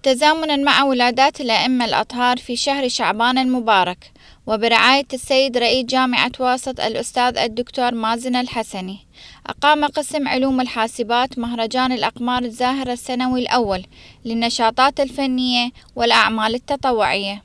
تزامنا مع ولادات الأئمة الأطهار في شهر شعبان المبارك، وبرعاية السيد رئيس جامعة واسط الأستاذ الدكتور مازن الحسني، أقام قسم علوم الحاسبات مهرجان الأقمار الزاهرة السنوي الأول للنشاطات الفنية والأعمال التطوعية.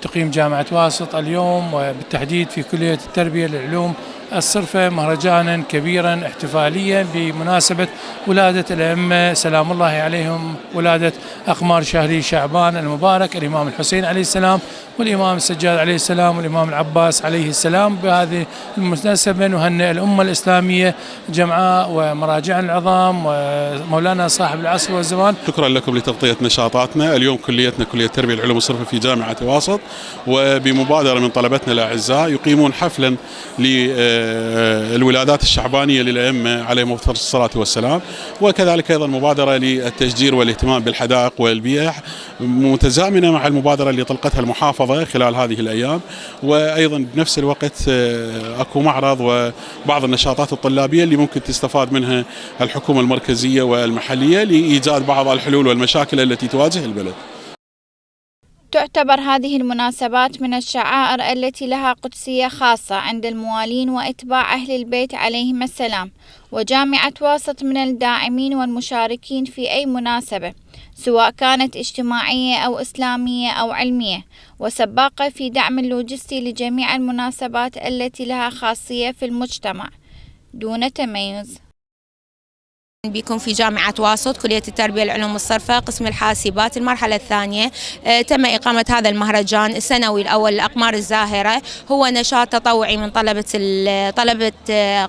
تقيم جامعة واسط اليوم وبالتحديد في كلية التربية للعلوم الصرفة مهرجانا كبيرا احتفاليا بمناسبة ولادة الأئمة سلام الله عليهم، ولادة أقمار شهر شعبان المبارك، الإمام الحسين عليه السلام والإمام السجاد عليه السلام والإمام العباس عليه السلام. بهذه المناسبة نهنئ الأمة الإسلامية جمعاء ومراجعنا العظام ومولانا صاحب العصر والزمان. شكرا لكم لتغطية نشاطاتنا. اليوم كليتنا كلية التربية للعلوم الصرفة في جامعة واسط، وبمبادرة من طلبتنا الأعزاء يقيمون حفلا للولادات الشعبانية للأئمة عليهم أفضل الصلاة والسلام، وكذلك أيضا مبادرة للتشجير والاهتمام بالحدائق والبيئة متزامنة مع المبادرة اللي طلقتها المحافظة خلال هذه الأيام. وأيضا بنفس الوقت أكو معرض وبعض النشاطات الطلابية اللي ممكن تستفاد منها الحكومة المركزية والمحلية لإيجاد بعض الحلول والمشاكل التي تواجه البلد. تعتبر هذه المناسبات من الشعائر التي لها قدسية خاصة عند الموالين وإتباع أهل البيت عليهم السلام، وجامعة واسط من الداعمين والمشاركين في أي مناسبة سواء كانت اجتماعية أو إسلامية أو علمية، وسباقة في دعم اللوجستي لجميع المناسبات التي لها خاصية في المجتمع دون تميز. بكم في جامعة واسط كلية التربية للعلوم الصرفة قسم الحاسبات المرحلة الثانية. تم إقامة هذا المهرجان السنوي الأول للأقمار الزاهرة، هو نشاط تطوعي من طلبة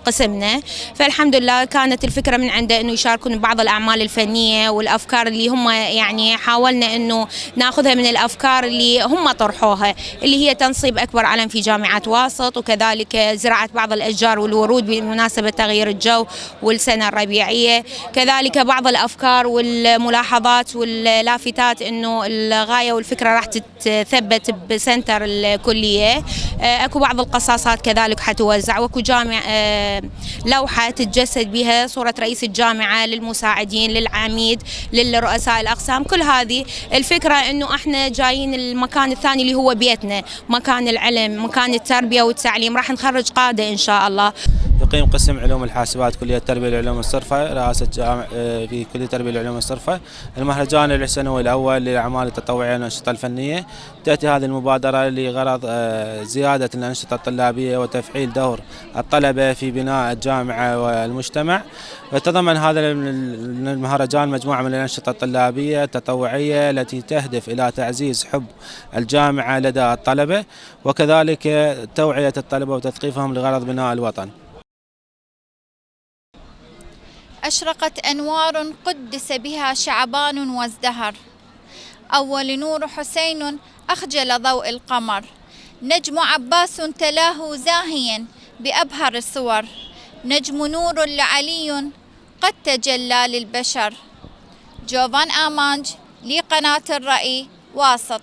قسمنا. فالحمد لله كانت الفكرة من عنده إنه يشاركون بعض الأعمال الفنية والأفكار اللي هم يعني حاولنا إنه ناخذها من الأفكار اللي هم طرحوها، اللي هي تنصيب أكبر علم في جامعة واسط، وكذلك زراعة بعض الأشجار والورود بمناسبة تغيير الجو والسنة الربيعية، كذلك بعض الأفكار والملاحظات واللافتات إنه الغاية والفكرة راح تثبت بسنتر الكلية. أكو بعض القصاصات كذلك حتوزع، وأكو جامع لوحة تتجسد بها صورة رئيس الجامعة للمساعدين للعميد للرؤساء الأقسام. كل هذه الفكرة إنه إحنا جايين المكان الثاني اللي هو بيتنا، مكان العلم، مكان التربية والتعليم، راح نخرج قادة إن شاء الله. يقيم قسم علوم الحاسبات كلية التربية للعلوم الصرفة رئاسة في كلية التربية للعلوم الصرفة المهرجان السنوي الأول للأعمال التطوعية والأنشطة الفنية. تأتي هذه المبادرة لغرض زيادة الأنشطة الطلابية وتفعيل دور الطلبة في بناء الجامعة والمجتمع. وتضمن هذا المهرجان مجموعة من الأنشطة الطلابية التطوعية التي تهدف إلى تعزيز حب الجامعة لدى الطلبة، وكذلك توعية الطلبة وتثقيفهم لغرض بناء الوطن. أشرقت أنوار قدس بها شعبان وازدهر، أول نور حسين أخجل ضوء القمر، نجم عباس تلاه زاهيا بأبهر الصور، نجم نور لعلي قد تجلى للبشر. جوفان آمانج لقناة الرأي واسط.